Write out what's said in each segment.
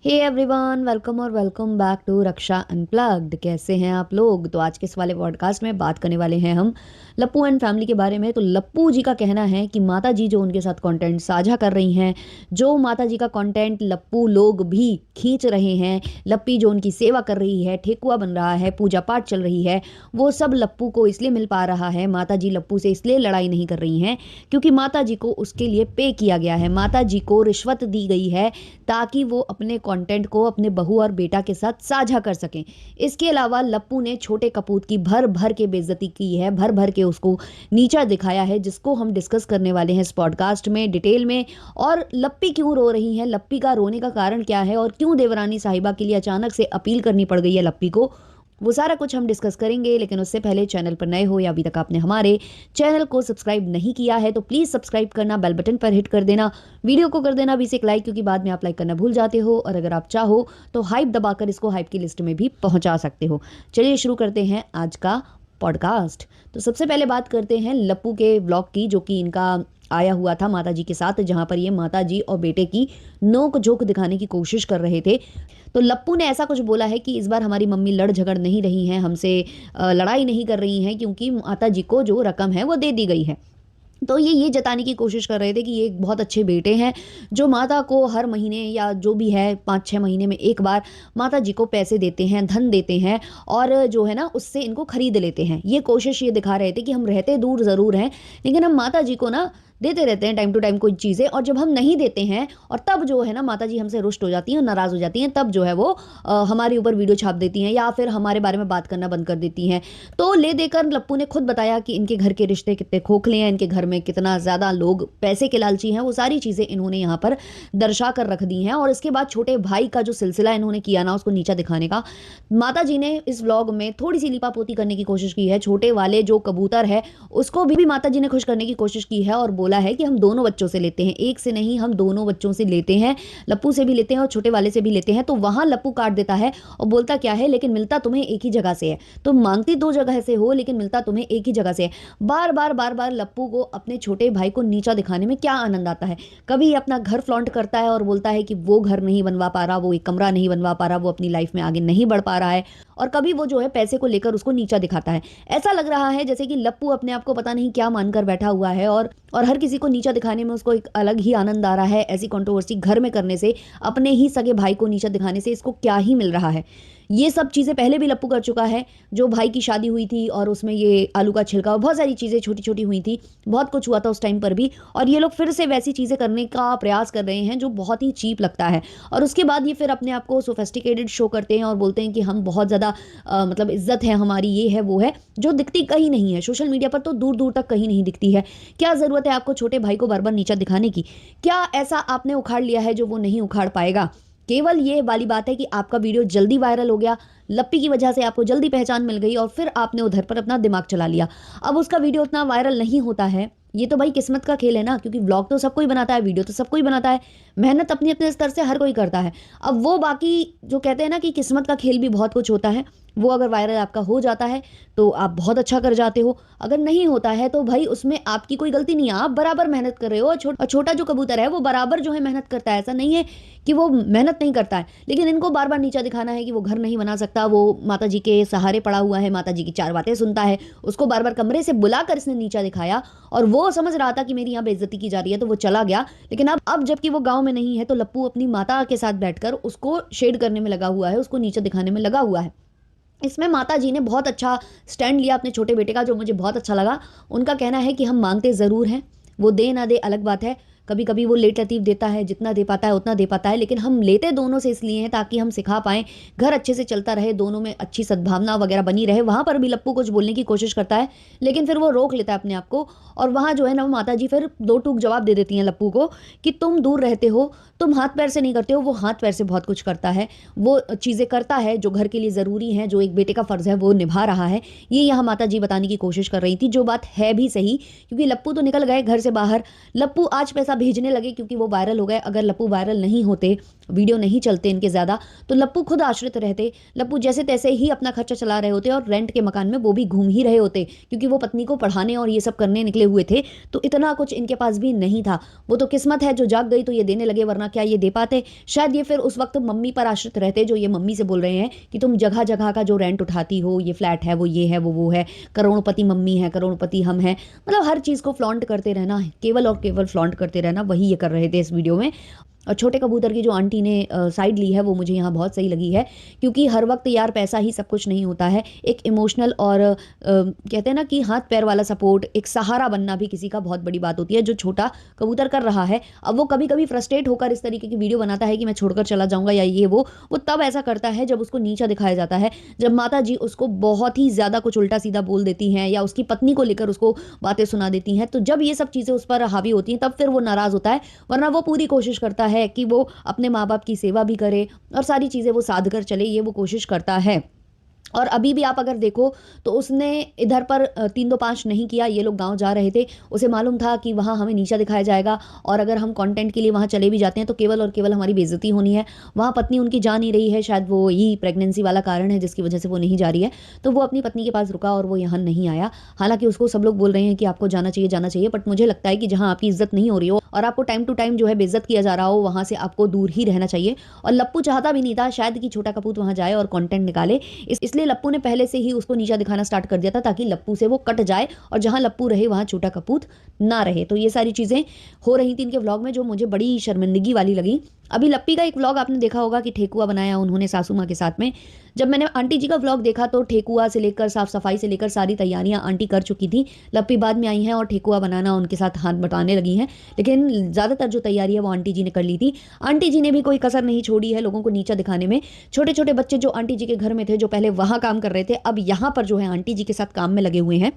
हे everyone, welcome और welcome back to Raksha unplugged. कैसे हैं आप लोग? तो आज के इस वाले पॉडकास्ट में बात करने वाले हैं हम लप्पू एंड फैमिली के बारे में। तो लप्पू जी का कहना है कि माता जी जो उनके साथ कंटेंट साझा कर रही हैं, जो माता जी का कंटेंट लप्पू लोग भी खींच रहे हैं, लप्पी जो उनकी सेवा कर रही है, ठेकुआ बन रहा है, पूजा पाठ चल रही है, वो सब लप्पू को इसलिए मिल पा रहा है। माता जी लप्पू से इसलिए लड़ाई नहीं कर रही हैं क्योंकि माता जी को उसके लिए पे किया गया है, माता जी को रिश्वत दी गई है ताकि वो अपने कंटेंट को अपने बहू और बेटा के साथ साझा कर सकें। इसके अलावा लप्पू ने छोटे कपूत की भर भर के बेइज्जती की है, भर भर के उसको नीचा दिखाया है, जिसको हम डिस्कस करने वाले हैं इस पॉडकास्ट में डिटेल में। और लप्पी क्यों रो रही है, लप्पी का रोने का कारण क्या है और क्यों देवरानी साहिबा के लिए अचानक से अपील करनी पड़ गई है लप्पी को, वो सारा कुछ हम डिस्कस करेंगे। लेकिन उससे पहले चैनल पर नए हो या अभी तक आपने हमारे चैनल को सब्सक्राइब नहीं किया है तो प्लीज़ सब्सक्राइब करना, बेल बटन पर हिट कर देना, वीडियो को कर देना भी से एक लाइक, क्योंकि बाद में आप लाइक करना भूल जाते हो। और अगर आप चाहो तो हाइप दबाकर इसको हाइप की लिस्ट में भी पहुंचा सकते हो। चलिए शुरू करते हैं आज का पॉडकास्ट। तो सबसे पहले बात करते हैं लप्पू के व्लॉग की, जो कि इनका आया हुआ था माता जी के साथ, जहां पर ये माता जी और बेटे की नोक झोंक दिखाने की कोशिश कर रहे थे। तो लप्पू ने ऐसा कुछ बोला है कि इस बार हमारी मम्मी लड़ झगड़ नहीं रही हैं हमसे, लड़ाई नहीं कर रही हैं, क्योंकि माता जी को जो रकम है वो दे दी गई है। तो ये जताने की कोशिश कर रहे थे कि ये एक बहुत अच्छे बेटे हैं जो माता को हर महीने या जो भी है 5-6 महीने में एक बार माता जी को पैसे देते हैं, धन देते हैं, और जो है ना उससे इनको खरीद लेते हैं। ये कोशिश ये दिखा रहे थे कि हम रहते दूर ज़रूर हैं लेकिन हम माता जी को ना देते रहते हैं टाइम टू टाइम कोई चीज़ें, और जब हम नहीं देते हैं और तब जो है ना माता जी हमसे रुष्ट हो जाती हैं, नाराज़ हो जाती हैं, तब जो है वो हमारे ऊपर वीडियो छाप देती हैं या फिर हमारे बारे में बात करना बंद कर देती हैं। तो ले देकर लप्पू ने खुद बताया कि इनके घर के रिश्ते कितने खोखले हैं, इनके घर में कितना ज़्यादा लोग पैसे के लालची हैं, वो सारी चीज़ें इन्होंने यहाँ पर दर्शा कर रख दी हैं। और इसके बाद छोटे भाई का जो सिलसिला इन्होंने किया ना उसको नीचा दिखाने का, माता जी ने इस व्लॉग में थोड़ी सी लिपापोती करने की कोशिश की है। छोटे वाले जो कबूतर है उसको भी माता जी ने खुश करने की कोशिश की है और बोला है कि हम दोनों बच्चों से लेते हैं, एक से नहीं, हम दोनों बच्चों से लेते हैं, लप्पू से भी लेते हैं और छोटे वाले से भी लेते हैं। तो वहां लप्पू काट देता है और बोलता क्या है, लेकिन मिलता तुम्हें एक ही जगह से है। तो मांगती दो जगह से हो लेकिन मिलता तुम्हें एक ही जगह से है। बार बार बार बार लप्पू को अपने छोटे भाई को नीचा दिखाने में क्या आनंद आता है। कभी अपना घर फ्लॉन्ट करता है और बोलता है कि वो घर नहीं बनवा पा रहा, वो एक कमरा नहीं बनवा पा रहा, वो अपनी लाइफ में आगे नहीं बढ़ पा रहा है, और कभी वो जो है पैसे को लेकर उसको नीचा दिखाता है। ऐसा लग रहा है जैसे कि लप्पू अपने आप को पता नहीं क्या मानकर बैठा हुआ है और हर किसी को नीचा दिखाने में उसको एक अलग ही आनंद आ रहा है। ऐसी कंट्रोवर्सी घर में करने से, अपने ही सगे भाई को नीचा दिखाने से इसको क्या ही मिल रहा है। ये सब चीज़ें पहले भी लप्पू कर चुका है। जो भाई की शादी हुई थी और उसमें ये आलू का छिलका और बहुत सारी चीज़ें छोटी छोटी हुई थी, बहुत कुछ हुआ था उस टाइम पर भी, और ये लोग फिर से वैसी चीज़ें करने का प्रयास कर रहे हैं जो बहुत ही चीप लगता है। और उसके बाद ये फिर अपने आप को सोफेस्टिकेटेड शो करते हैं और बोलते हैं कि हम बहुत ज़्यादा मतलब इज्जत है हमारी, ये है वो है, जो दिखती कहीं नहीं है। सोशल मीडिया पर तो दूर दूर तक कहीं नहीं दिखती है। क्या ज़रूरत है आपको छोटे भाई को बार बार नीचा दिखाने की? क्या ऐसा आपने उखाड़ लिया है जो वो नहीं उखाड़ पाएगा? केवल ये वाली बात है कि आपका वीडियो जल्दी वायरल हो गया, लप्पी की वजह से आपको जल्दी पहचान मिल गई और फिर आपने उधर पर अपना दिमाग चला लिया। अब उसका वीडियो उतना वायरल नहीं होता है, ये तो भाई किस्मत का खेल है ना, क्योंकि व्लॉग तो सब कोई बनाता है, वीडियो तो सब कोई बनाता है, मेहनत अपने अपने स्तर से हर कोई करता है। अब वो बाकी जो कहते हैं ना कि किस्मत का खेल भी बहुत कुछ होता है, वो अगर वायरल आपका हो जाता है तो आप बहुत अच्छा कर जाते हो, अगर नहीं होता है तो भाई उसमें आपकी कोई गलती नहीं है, आप बराबर मेहनत कर रहे हो। और छोटा जो कबूतर है वो बराबर जो है मेहनत करता है, ऐसा नहीं है कि वो मेहनत नहीं करता है। लेकिन इनको बार बार नीचा दिखाना है कि वो घर नहीं बना सकता, वो माता जी के सहारे पड़ा हुआ है, माता जी की 4 बातें सुनता है, उसको बार बार कमरे से बुलाकर इसने नीचा दिखाया और वो समझ रहा था कि मेरी यहाँ बेइज्जती की जा रही है तो वो चला गया। लेकिन अब जबकि वो गाँव में नहीं है तो लप्पू अपनी माता के साथ बैठकर उसको शेड करने में लगा हुआ है, उसको नीचा दिखाने में लगा हुआ है। इसमें माता जी ने बहुत अच्छा स्टैंड लिया अपने छोटे बेटे का, जो मुझे बहुत अच्छा लगा। उनका कहना है कि हम मांगते ज़रूर हैं, वो दे ना दे अलग बात है, कभी कभी वो लेट लतीफ़ देता है, जितना दे पाता है उतना दे पाता है, लेकिन हम लेते दोनों से इसलिए हैं ताकि हम सिखा पाएँ, घर अच्छे से चलता रहे, दोनों में अच्छी सद्भावना वगैरह बनी रहे। वहाँ पर भी लप्पू कुछ बोलने की कोशिश करता है लेकिन फिर वो रोक लेता है अपने आप को, और वहाँ जो है ना माता जी फिर दो टूक जवाब दे देती हैं लप्पू को कि तुम दूर रहते हो, तुम हाथ पैर से नहीं करते हो, वो हाथ पैर से बहुत कुछ करता है, वो चीज़ें करता है जो घर के लिए ज़रूरी हैं, जो एक बेटे का फ़र्ज़ है वो निभा रहा है। ये यहाँ माता जी बताने की कोशिश कर रही थी, जो बात है भी सही, क्योंकि लप्पू तो निकल गए घर से बाहर, लप्पू आज पैसा भेजने लगे क्योंकि वो वायरल हो गए। अगर लप्पू वायरल नहीं होते, वीडियो नहीं चलते इनके ज़्यादा, तो लप्पू खुद आश्रित रहते। लप्पू जैसे तैसे ही अपना खर्चा चला रहे होते और रेंट के मकान में वो भी घूम ही रहे होते, क्योंकि वो पत्नी को पढ़ाने और ये सब करने निकले हुए थे। तो इतना कुछ इनके पास भी नहीं था। वो तो किस्मत है जो जाग गई तो ये देने लगे, वरना क्या ये दे पाते? शायद ये फिर उस वक्त मम्मी पर आश्रित रहते, जो ये मम्मी से बोल रहे हैं कि तुम जगह जगह का जो रेंट उठाती हो, ये फ्लैट है, वो ये है, वो है, करोड़पति मम्मी है, करोड़पति हम हैं। मतलब हर चीज़ को फ्लॉन्ट करते रहना, केवल और केवल फ्लॉन्ट करते रहना, वही ये कर रहे थे इस वीडियो में। और छोटे कबूतर की जो आंटी ने साइड ली है वो मुझे यहाँ बहुत सही लगी है, क्योंकि हर वक्त यार पैसा ही सब कुछ नहीं होता है। एक इमोशनल और कहते हैं ना कि हाथ पैर वाला सपोर्ट, एक सहारा बनना भी किसी का बहुत बड़ी बात होती है, जो छोटा कबूतर कर रहा है। अब वो कभी कभी फ्रस्ट्रेट होकर इस तरीके की वीडियो बनाता है कि मैं छोड़कर चला जाऊंगा या ये वो तब ऐसा करता है जब उसको नीचा दिखाया जाता है, जब माता जी उसको बहुत ही ज़्यादा कुछ उल्टा सीधा बोल देती हैं या उसकी पत्नी को लेकर उसको बातें सुना देती हैं। तो जब ये सब चीज़ें उस पर हावी होती हैं तब फिर वो नाराज़ होता है, वरना वो पूरी कोशिश करता है कि वो अपने माँ बाप की सेवा भी करे और सारी चीज़ें वो साध कर चले, ये वो कोशिश करता है। और अभी भी आप अगर देखो तो उसने इधर पर 3-2-5 नहीं किया। ये लोग गांव जा रहे थे, उसे मालूम था कि वहाँ हमें नीचा दिखाया जाएगा और अगर हम कंटेंट के लिए वहाँ चले भी जाते हैं तो केवल और केवल हमारी बेइज्जती होनी है। वहाँ पत्नी उनकी जा नहीं रही है, शायद वो ही प्रेगनेंसी वाला कारण है जिसकी वजह से वो नहीं जा रही है। तो वो अपनी पत्नी के पास रुका और वो यहाँ नहीं आया। हालांकि उसको सब लोग बोल रहे हैं कि आपको जाना चाहिए, जाना चाहिए, बट मुझे लगता है कि जहाँ आपकी इज्जत नहीं हो रही हो और आपको टाइम टू टाइम जो है बेइज्जत किया जा रहा हो, वहाँ से आपको दूर ही रहना चाहिए। और लप्पू चाहता भी नहीं था शायद कि छोटा कपूत वहाँ जाए और कंटेंट निकाले, इसलिए लप्पू ने पहले से ही उसको नीचा दिखाना स्टार्ट कर दिया था ताकि लप्पू से वो कट जाए और जहां लप्पू रहे वहां छोटा कपूत ना रहे। तो ये सारी चीजें हो रही थी इनके व्लॉग में, जो मुझे बड़ी शर्मिंदगी वाली लगी। अभी लप्पी का एक व्लॉग आपने देखा होगा कि ठेकुआ बनाया उन्होंने सासू माँ के साथ में। जब मैंने आंटी जी का व्लॉग देखा तो ठेकुआ से लेकर साफ सफाई से लेकर सारी तैयारियां आंटी कर चुकी थी। लप्पी बाद में आई हैं और ठेकुआ बनाना उनके साथ हाथ बटाने लगी हैं, लेकिन ज़्यादातर जो तैयारी है वो आंटी जी ने कर ली थी। आंटी जी ने भी कोई कसर नहीं छोड़ी है लोगों को नीचा दिखाने में। छोटे छोटे बच्चे जो आंटी जी के घर में थे, जो पहले वहाँ काम कर रहे थे, अब यहाँ पर जो है आंटी जी के साथ काम में लगे हुए हैं।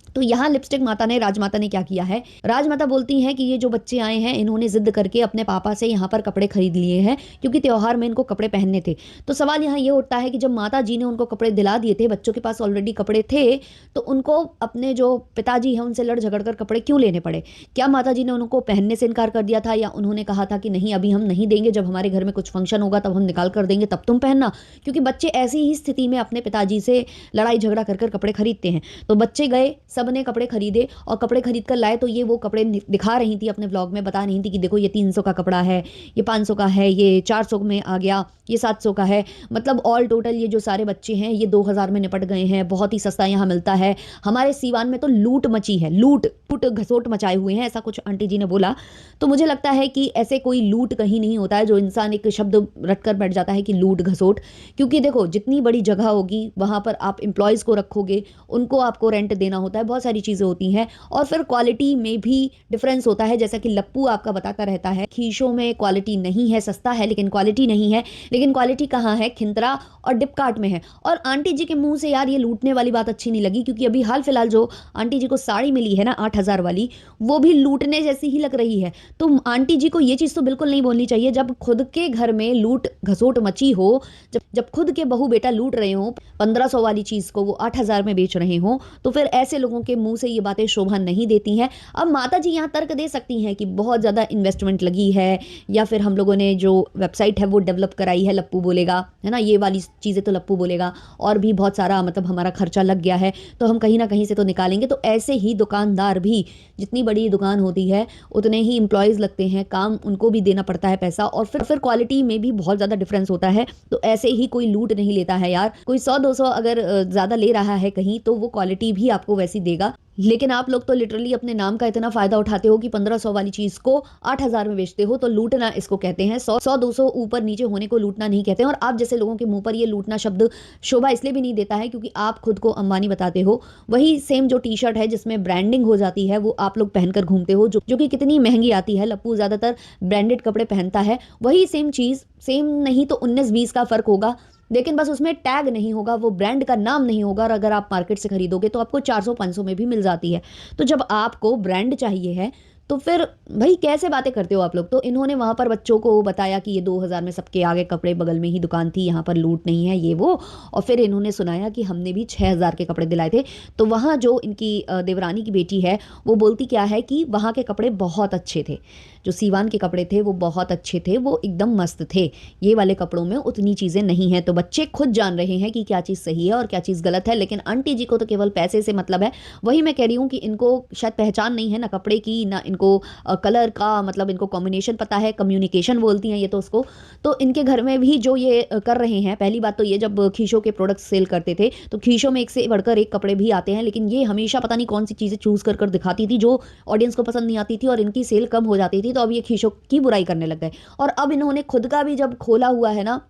तो यहाँ लिपस्टिक माता ने, राजमाता ने क्या किया है, राजमाता बोलती हैं कि ये जो बच्चे आए हैं इन्होंने जिद करके अपने पापा से यहाँ पर कपड़े खरीद लिए हैं क्योंकि त्योहार में इनको कपड़े पहनने थे। तो सवाल यहाँ ये उठता है कि जब माता जी ने उनको कपड़े दिला दिए थे, बच्चों के पास ऑलरेडी कपड़े थे, तो उनको अपने जो पिताजी हैं उनसे लड़ झगड़ कर कपड़े क्यों लेने पड़े? क्या माता जी ने उनको पहनने से इनकार कर दिया था, या उन्होंने कहा था कि नहीं अभी हम नहीं देंगे, जब हमारे घर में कुछ फंक्शन होगा तब हम निकाल कर देंगे, तब तुम पहनना? क्योंकि बच्चे ऐसी ही स्थिति में अपने पिताजी से लड़ाई झगड़ा कर कपड़े खरीदते हैं। तो बच्चे गए, सबने कपड़े खरीदे और कपड़े खरीद कर लाए, तो ये वो कपड़े दिखा रही थी अपने ब्लॉग में, बता रही थी कि देखो ये 300 का कपड़ा है, ये 500 का है, ये 400 में आ गया, ये 700 का है। मतलब ऑल टोटल ये जो सारे बच्चे हैं ये 2000 में निपट गए हैं, बहुत ही सस्ता यहाँ मिलता है। हमारे सीवान में तो लूट मची है, लूट घसोट मचाए हुए हैं, ऐसा कुछ आंटी जी ने बोला। तो मुझे लगता है कि ऐसे कोई लूट कहीं नहीं होता है, जो इंसान एक शब्द रट कर बैठ जाता है कि लूट घसोट। क्योंकि देखो जितनी बड़ी जगह होगी वहाँ पर आप एम्प्लॉयज़ को रखोगे, उनको आपको रेंट देना होता है, बहुत सारी चीज़ें होती हैं, और फिर क्वालिटी में भी डिफरेंस होता है। जैसा कि लप्पू आपका बताता रहता है, खीशों में क्वालिटी नहीं है, सस्ता है लेकिन क्वालिटी नहीं है। लेकिन क्वालिटी कहाँ है? खिंतरा और डिपकार्ट में है। और आंटी जी के मुंह से यार ये लूटने वाली बात अच्छी नहीं लगी, क्योंकि अभी हाल फिलहाल जो आंटी जी को साड़ी मिली है ना 8000 वाली, वो भी लूटने जैसी ही लग रही है। तो आंटी जी को ये चीज़ तो बिल्कुल नहीं बोलनी चाहिए। जब खुद के घर में लूट घसोट मची हो, जब खुद के बहू बेटा लूट रहे हो 1500 वाली चीज़ को वो 8000 में बेच रहे हो, तो फिर ऐसे लोगों के मुंह से ये बातें शोभा नहीं देती हैं। अब माता जी यहाँ तर्क दे सकती हैं कि बहुत ज़्यादा इन्वेस्टमेंट लगी है, या फिर हम लोगों ने जो वेबसाइट है वो डेवलप कराई है, लप्पू बोलेगा, है ना, ये वाली चीज़ें तो लप्पू बोलेगा, और भी बहुत सारा मतलब हमारा खर्चा लग गया है तो हम कहीं ना कहीं से तो निकालेंगे। तो ऐसे ही दुकानदार भी, जितनी बड़ी दुकान होती है उतने ही एम्प्लॉयज़ लगते हैं, काम उनको भी देना पड़ता है पैसा, और फिर क्वालिटी में भी बहुत ज़्यादा डिफरेंस होता है। तो ऐसे ही कोई लूट नहीं लेता है यार। कोई 100-200 अगर ज़्यादा ले रहा है कहीं, तो वो क्वालिटी भी आपको वैसी देगा। लेकिन आप लोग तो लिटरली अपने नाम का इतना फायदा उठाते हो कि 1500 वाली चीज को 8000 में बेचते हो, तो लूटना इसको कहते हैं। 100-200 ऊपर नीचे होने को लूटना नहीं कहते हैं। और आप जैसे लोगों के मुंह पर ये लूटना शब्द शोभा इसलिए भी नहीं देता है क्योंकि आप खुद को अंबानी बताते हो। वही सेम जो टी शर्ट है जिसमें ब्रांडिंग हो जाती है, वो आप लोग पहनकर घूमते हो, जो कि कितनी महंगी आती है। लप्पू ज्यादातर ब्रांडेड कपड़े पहनता है, वही सेम चीज, सेम नहीं तो 19-20 का फर्क होगा, लेकिन बस उसमें टैग नहीं होगा, वो ब्रांड का नाम नहीं होगा। और अगर आप मार्केट से खरीदोगे तो आपको 400-500 में भी मिल जाती है। तो जब आपको ब्रांड चाहिए है तो फिर भाई कैसे बातें करते हो आप लोग। तो इन्होंने वहाँ पर बच्चों को बताया कि ये 2000 में सबके आगे कपड़े, बगल में ही दुकान थी, यहाँ पर लूट नहीं है ये वो। और फिर इन्होंने सुनाया कि हमने भी 6000 के कपड़े दिलाए थे। तो वहाँ जो इनकी देवरानी की बेटी है वो बोलती क्या है कि वहाँ के कपड़े बहुत अच्छे थे, जो सीवान के कपड़े थे वो बहुत अच्छे थे, वो एकदम मस्त थे, ये वाले कपड़ों में उतनी चीज़ें नहीं हैं। तो बच्चे खुद जान रहे हैं कि क्या चीज़ सही है और क्या चीज़ गलत है, लेकिन आंटी जी को तो केवल पैसे से मतलब है। वही मैं कह रही हूँ कि इनको शायद पहचान नहीं है ना कपड़े की, ना इनको कलर का, मतलब इनको कॉम्बिनेशन पता है, कम्युनिकेशन बोलती हैं ये तो उसको। तो इनके घर में भी जो ये कर रहे हैं, पहली बात तो ये, जब खीशो के प्रोडक्ट्स सेल करते थे तो खीशो में एक से बढ़कर एक कपड़े भी आते हैं, लेकिन ये हमेशा पता नहीं कौन सी चीज़ें चूज़ कर कर दिखाती थी जो ऑडियंस को पसंद नहीं आती थी और इनकी सेल कम हो जाती थी। तो अब ये खीशो की बुराई करने लग गए। और अब इन्होंने खुद का भी जब खोला हुआ है ना,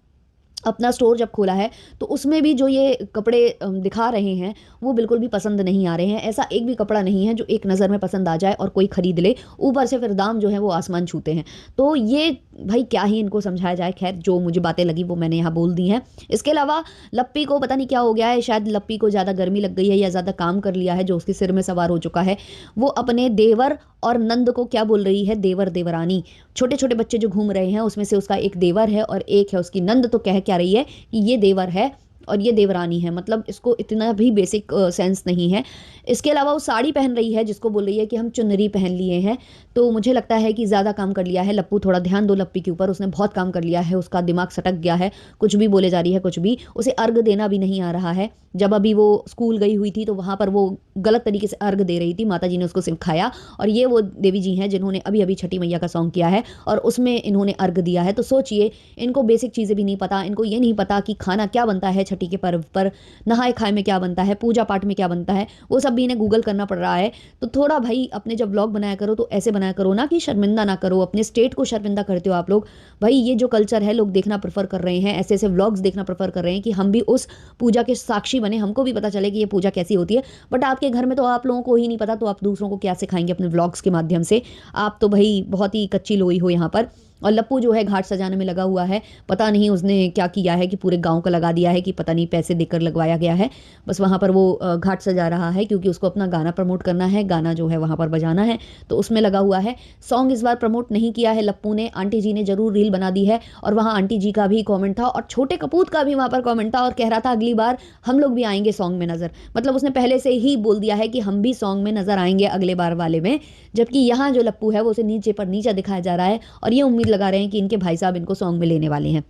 अपना स्टोर जब खोला है, तो उसमें भी जो ये कपड़े दिखा रहे हैं वो बिल्कुल भी पसंद नहीं आ रहे हैं। ऐसा एक भी कपड़ा नहीं है जो एक नज़र में पसंद आ जाए और कोई खरीद ले, ऊपर से फिर दाम जो है वो आसमान छूते हैं। तो ये भाई क्या ही इनको समझाया जाए। खैर, जो मुझे बातें लगी वो मैंने यहाँ बोल दी हैं। इसके अलावा लप्पी को पता नहीं क्या हो गया है, शायद लप्पी को ज़्यादा गर्मी लग गई है या ज़्यादा काम कर लिया है जो उसके सिर में सवार हो चुका है। वो अपने देवर और नंद को क्या बोल रही है, देवर देवरानी। छोटे छोटे बच्चे जो घूम रहे हैं उसमें से उसका एक देवर है और एक है उसकी नंद। तो कह क्या रही है कि ये देवर है और ये देवरानी है, मतलब इसको इतना भी बेसिक सेंस नहीं है। इसके अलावा वो साड़ी पहन रही है जिसको बोल रही है कि हम चुनरी पहन लिए हैं। तो मुझे लगता है कि ज़्यादा काम कर लिया है लप्पू, थोड़ा ध्यान दो लप्पी के ऊपर, उसने बहुत काम कर लिया है, उसका दिमाग सटक गया है, कुछ भी बोले जा रही है कुछ भी। उसे अर्घ देना भी नहीं आ रहा है। जब अभी वो स्कूल गई हुई थी तो वहाँ पर वो गलत तरीके से अर्घ दे रही थी, माता जी ने उसको सिखाया। और ये वो देवी जी हैं जिन्होंने अभी अभी छठी मैया का सॉन्ग किया है और उसमें इन्होंने अर्घ दिया है। तो सोचिए, इनको बेसिक चीज़ें भी नहीं पता, इनको ये नहीं पता कि खाना क्या बनता है छठी के पर्व पर, नहाए खाए में क्या बनता है, पूजा पाठ में क्या बनता है, वो सब भी इन्हें गूगल करना पड़ रहा है। तो थोड़ा भाई अपने जब व्लॉग बनाया करो तो ऐसे बनाया करो ना कि शर्मिंदा ना करो, अपने स्टेट को शर्मिंदा करते हो आप लोग। भाई ये जो कल्चर है लोग देखना प्रेफर कर रहे हैं, ऐसे ऐसे व्लॉग्स देखना प्रेफर कर रहे हैं कि हम भी उस पूजा के साक्षी बने, हमको भी पता चले कि ये पूजा कैसी होती है। बट आपके घर में तो आप लोगों को ही नहीं पता, तो आप दूसरों को क्या सिखाएंगे अपने व्लॉग्स के माध्यम से। आप तो भाई बहुत ही कच्ची लोई हो यहाँ पर। और लप्पू जो है घाट सजाने में लगा हुआ है, पता नहीं उसने क्या किया है कि पूरे गांव का लगा दिया है, कि पता नहीं पैसे देकर लगवाया गया है। बस वहाँ पर वो घाट सजा रहा है क्योंकि उसको अपना गाना प्रमोट करना है, गाना जो है वहाँ पर बजाना है, तो उसमें लगा हुआ है। सॉन्ग इस बार प्रमोट नहीं किया है लप्पू ने, आंटी जी ने जरूर रील बना दी है और वहाँ आंटी जी का भी कॉमेंट था और छोटे कपूत का भी वहाँ पर कॉमेंट था और कह रहा था अगली बार हम लोग भी आएंगे सॉन्ग में नजर। मतलब उसने पहले से ही बोल दिया है कि हम भी सॉन्ग में नजर आएंगे अगले बार वाले में। जबकि यहाँ जो लप्पू है वो उसे नीचे पर नीचा दिखाया जा रहा है और ये उम्मीद लगा रहे हैं कि इनके भाई साहब इनको सॉन्ग में लेने वाले हैं।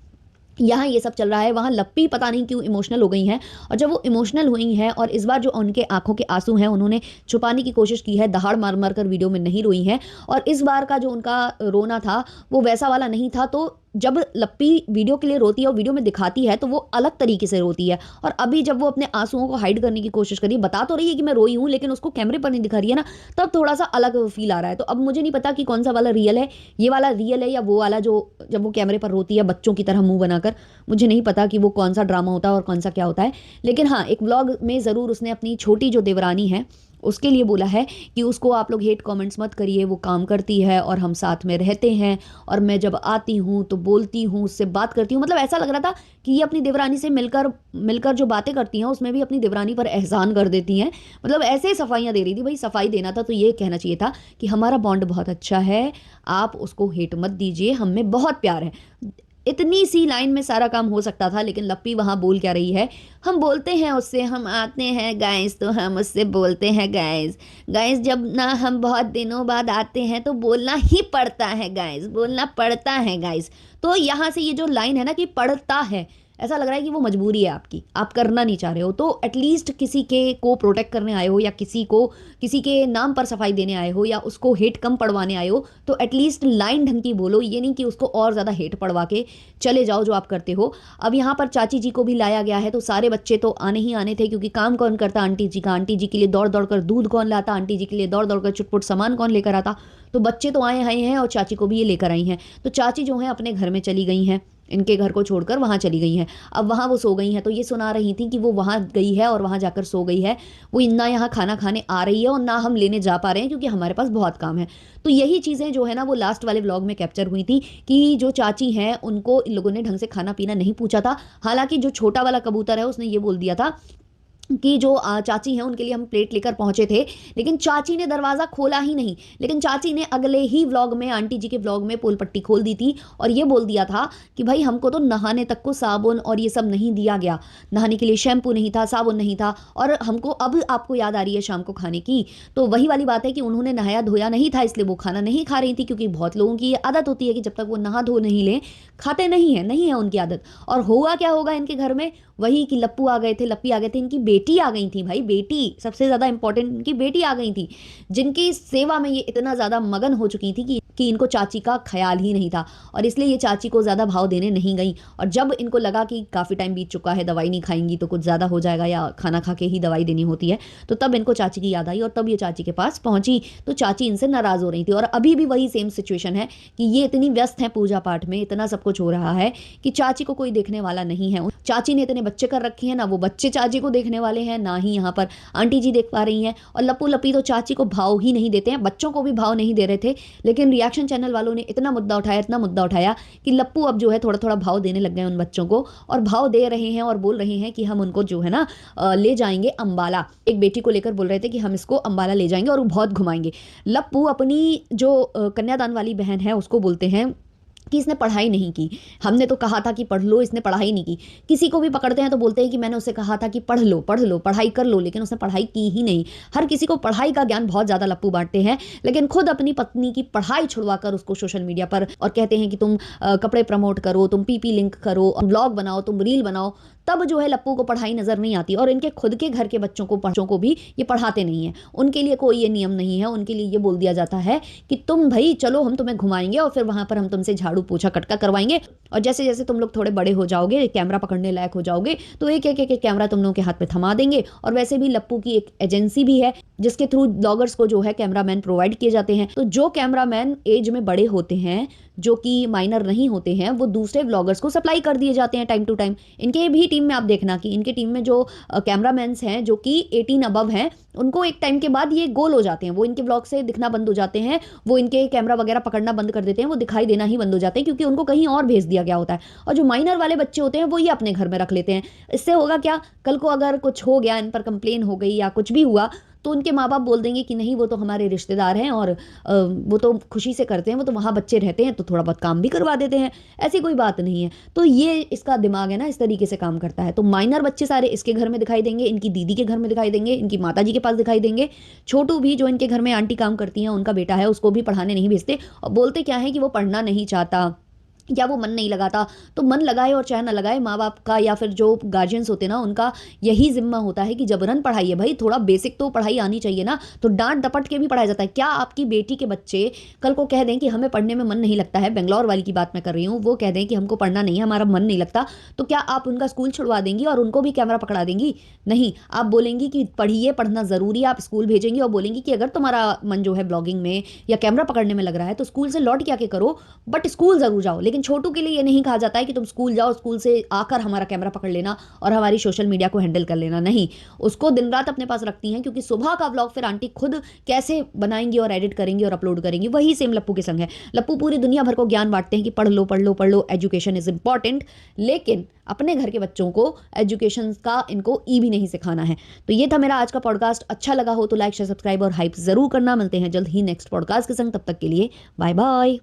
यहाँ ये सब चल रहा है, वहाँ लप्पी पता नहीं क्यों इमोशनल हो गई हैं। और जब वो इमोशनल हुई हैं और इस बार जो उनके आंखों के आंसू हैं उन्होंने छुपाने की कोशिश की है, दहाड़ मार मार कर वीडियो में नहीं रोई हैं। और इस बार का जो उनका रोना था वो वैसा वाला नहीं था। तो जब लप्पी वीडियो के लिए रोती है और वीडियो में दिखाती है तो वो अलग तरीके से रोती है। और अभी जब वो अपने आंसुओं को हाइड करने की कोशिश करी, बता तो रही है कि मैं रोई हूँ लेकिन उसको कैमरे पर नहीं दिखा रही है ना, तब थोड़ा सा अलग फील आ रहा है। तो अब मुझे नहीं पता कि कौन सा वाला रियल है, ये वाला रियल है या वो वाला जो जब वो कैमरे पर रोती है बच्चों की तरह मुंह बनाकर। मुझे नहीं पता कि वो कौन सा ड्रामा होता है और कौन सा क्या होता है। लेकिन हाँ, एक व्लॉग में ज़रूर उसने अपनी छोटी जो देवरानी है उसके लिए बोला है कि उसको आप लोग हेट कमेंट्स मत करिए, वो काम करती है और हम साथ में रहते हैं और मैं जब आती हूँ तो बोलती हूँ, उससे बात करती हूँ। मतलब ऐसा लग रहा था कि ये अपनी देवरानी से मिलकर मिलकर जो बातें करती हैं उसमें भी अपनी देवरानी पर एहसान कर देती हैं। मतलब ऐसे सफाइयाँ दे रही थी। भाई सफाई देना था तो ये कहना चाहिए था कि हमारा बॉन्ड बहुत अच्छा है, आप उसको हेट मत दीजिए, हम में बहुत प्यार है। इतनी सी लाइन में सारा काम हो सकता था। लेकिन लप्पी वहाँ बोल क्या रही है, हम बोलते हैं उससे, हम आते हैं गाइस तो हम उससे बोलते हैं गाइस। गाइस जब ना हम बहुत दिनों बाद आते हैं तो बोलना ही पड़ता है गाइस, बोलना पड़ता है गाइस। तो यहाँ से ये जो लाइन है ना कि पड़ता है, ऐसा लग रहा है कि वो मजबूरी है आपकी, आप करना नहीं चाह रहे हो। तो एटलीस्ट किसी के को प्रोटेक्ट करने आए हो या किसी को किसी के नाम पर सफाई देने आए हो या उसको हेट कम पड़वाने आए हो तो एटलीस्ट लाइन ढंग की बोलो, ये नहीं कि उसको और ज़्यादा हेट पड़वा के चले जाओ जो आप करते हो। अब यहाँ पर चाची जी को भी लाया गया है तो सारे बच्चे तो आने ही आने थे क्योंकि काम कौन करता आंटी जी का, आंटी जी के लिए दौड़ दौड़ कर दूध कौन लाता, आंटी जी के लिए दौड़ दौड़ कर चुटपुट सामान कौन लेकर आता। तो बच्चे तो आए आए हैं और चाची को भी ये लेकर आई हैं। तो चाची जो है अपने घर में चली गई हैं, इनके घर को छोड़कर वहाँ चली गई हैं। अब वहाँ वो सो गई हैं तो ये सुना रही थी कि वो वहाँ गई है और वहाँ जाकर सो गई है, वो ना यहाँ खाना खाने आ रही है और ना हम लेने जा पा रहे हैं क्योंकि हमारे पास बहुत काम है। तो यही चीज़ें जो है ना वो लास्ट वाले व्लॉग में कैप्चर हुई थी कि जो चाची हैं उनको इन लोगों ने ढंग से खाना पीना नहीं पूछा था। हालांकि जो छोटा वाला कबूतर है उसने ये बोल दिया था कि जो चाची हैं उनके लिए हम प्लेट लेकर पहुंचे थे, लेकिन चाची ने दरवाज़ा खोला ही नहीं। लेकिन चाची ने अगले ही व्लॉग में, आंटी जी के व्लॉग में पोल पट्टी खोल दी थी और ये बोल दिया था कि भाई हमको तो नहाने तक को साबुन और ये सब नहीं दिया गया, नहाने के लिए शैम्पू नहीं था, साबुन नहीं था, और हमको अब आपको याद आ रही है शाम को खाने की। तो वही वाली बात है कि उन्होंने नहाया धोया नहीं था, इसलिए वो खाना नहीं खा रही थी, क्योंकि बहुत लोगों की ये आदत होती है कि जब तक वो नहा धो नहीं लें खाते नहीं है उनकी आदत। और हुआ क्या होगा इनके घर में, वही कि लप्पू आ गए थे, लप्पी आ गए थे, इनकी बेटी आ गई थी भाई, बेटी सबसे ज़्यादा इंपॉर्टेंट, इनकी बेटी आ गई थी, जिनकी सेवा में ये इतना ज़्यादा मगन हो चुकी थी कि इनको चाची का ख्याल ही नहीं था, और इसलिए ये चाची को ज़्यादा भाव देने नहीं गई। और जब इनको लगा कि काफ़ी टाइम बीत चुका है, दवाई नहीं खाएंगी तो कुछ ज़्यादा हो जाएगा, या खाना खा के ही दवाई देनी होती है, तो तब इनको चाची की याद आई और तब ये चाची के पास पहुंची। तो चाची इनसे नाराज़ हो रही थी, और अभी भी वही सेम सिचुएशन है कि ये इतनी व्यस्त है पूजा पाठ में, इतना सब कुछ हो रहा है कि चाची को कोई देखने वाला नहीं है। चाची ने इतने बच्चे कर रखे हैं, ना वो बच्चे चाची को देखने वाले हैं, ना ही यहाँ पर आंटी जी देख पा रही हैं। और लप्पू लप्पी तो चाची को भाव ही नहीं देते हैं, बच्चों को भी भाव नहीं दे रहे थे, लेकिन रिएक्शन चैनल वालों ने इतना मुद्दा उठाया कि लप्पू अब जो है थोड़ा थोड़ा भाव देने लग गए उन बच्चों को, और भाव दे रहे हैं और बोल रहे हैं कि हम उनको जो है ना ले जाएंगे अंबाला। एक बेटी को लेकर बोल रहे थे कि हम इसको अंबाला ले जाएंगे और वो बहुत घुमाएंगे। लप्पू अपनी जो कन्यादान वाली बहन है उसको बोलते हैं कि इसने पढ़ाई नहीं की, हमने तो कहा था कि पढ़ लो, इसने पढ़ाई नहीं की। किसी को भी पकड़ते हैं तो बोलते हैं कि मैंने उसे कहा था कि पढ़ लो पढ़ाई कर लो, लेकिन उसने पढ़ाई की ही नहीं। हर किसी को पढ़ाई का ज्ञान बहुत ज़्यादा लप्पू बांटते हैं, लेकिन खुद अपनी पत्नी की पढ़ाई छुड़वाकर उसको सोशल मीडिया पर और कहते हैं कि तुम कपड़े प्रमोट करो, तुम पीपी लिंक करो, ब्लॉग बनाओ, तुम रील बनाओ। तब जो है लप्पू को पढ़ाई नज़र नहीं आती, और इनके खुद के घर के बच्चों को भी ये पढ़ाते नहीं हैं। उनके लिए कोई ये नियम नहीं है, उनके लिए ये बोल दिया जाता है कि तुम भाई चलो हम तुम्हें घुमाएंगे और फिर वहां पर हम तुमसे झाड़ू पोछा कटका करवाएंगे, और जैसे जैसे तुम लोग थोड़े बड़े हो जाओगे, कैमरा पकड़ने लायक हो जाओगे, तो एक एक एक कैमरा तुम लोगों के हाथ में थमा देंगे। और वैसे भी लप्पू की एक एजेंसी भी है जिसके थ्रू ब्लॉगर्स को जो है कैमरामैन प्रोवाइड किए जाते हैं। तो जो कैमरामैन एज में बड़े होते हैं, जो कि माइनर नहीं होते हैं, वो दूसरे व्लॉगर्स को सप्लाई कर दिए जाते हैं टाइम टू टाइम। इनके भी टीम में आप देखना कि इनके टीम में जो कैमरामैन्स हैं जो कि 18 अबव हैं, उनको एक टाइम के बाद ये गोल हो जाते हैं, वो इनके ब्लॉग से दिखना बंद हो जाते हैं, वो इनके कैमरा वगैरह पकड़ना बंद कर देते हैं, वो दिखाई देना ही बंद हो जाते हैं, क्योंकि उनको कहीं और भेज दिया गया होता है। और जो माइनर वाले बच्चे होते हैं वो ये अपने घर में रख लेते हैं। इससे होगा क्या, कल को अगर कुछ हो गया, इन पर कंप्लेन हो गई या कुछ भी हुआ, तो उनके माँ बाप बोल देंगे कि नहीं वो तो हमारे रिश्तेदार हैं और वो तो खुशी से करते हैं, वो तो वहाँ बच्चे रहते हैं तो थोड़ा बहुत काम भी करवा देते हैं, ऐसी कोई बात नहीं है। तो ये इसका दिमाग है ना, इस तरीके से काम करता है। तो माइनर बच्चे सारे इसके घर में दिखाई देंगे, इनकी दीदी के घर में दिखाई देंगे, इनकी माता जी के पास दिखाई देंगे। छोटू भी जो इनके घर में आंटी काम करती हैं, उनका बेटा है, उसको भी पढ़ाने नहीं भेजते, और बोलते क्या है कि वो पढ़ना नहीं चाहता या वो मन नहीं लगाता। तो मन लगाए और चाहे ना लगाए, माँ बाप का या फिर जो गार्जियंस होते ना, उनका यही जिम्मा होता है कि जबरन पढ़ाइए भाई, थोड़ा बेसिक तो पढ़ाई आनी चाहिए ना। तो डांट डपट के भी पढ़ाया जाता है। क्या आपकी बेटी के बच्चे कल को कह दें कि हमें पढ़ने में मन नहीं लगता है, बेंगलोर वाली की बात मैं कर रही हूँ, वो कह दें कि हमको पढ़ना नहीं है, हमारा मन नहीं लगता, तो क्या आप उनका स्कूल छुड़वा देंगी और उनको भी कैमरा पकड़ा देंगी? नहीं, आप बोलेंगी कि पढ़िए, पढ़ना ज़रूरी है, आप स्कूल भेजेंगी और बोलेंगी कि अगर तुम्हारा मन जो है ब्लॉगिंग में या कैमरा पकड़ने में लग रहा है तो स्कूल से लौट के आके करो, बट स्कूल ज़रूर जाओ। लेकिन छोटू के लिए ये नहीं कहा जाता है कि तुम स्कूल जाओ, स्कूल से आकर हमारा कैमरा पकड़ लेना और हमारी सोशल मीडिया को हैंडल कर लेना। नहीं, उसको दिन रात अपने पास रखती हैं, क्योंकि सुबह का व्लॉग फिर आंटी खुद कैसे बनाएंगी और एडिट करेंगी और अपलोड करेंगी। वही सेम लप्पू के संग है। लप्पू पूरी दुनिया भर को ज्ञान बांटते हैं कि पढ़ लो पढ़ लो पढ़ लो, एजुकेशन इज इंपॉर्टेंट, लेकिन अपने घर के बच्चों को एजुकेशन का इनको ई भी नहीं सिखाना है। तो ये था मेरा आज का पॉडकास्ट। अच्छा लगा हो तो लाइक शेयर सब्सक्राइब और हाइप जरूर करना। मिलते हैं जल्द ही नेक्स्ट पॉडकास्ट के संग, तब तक के लिए बाय बाय।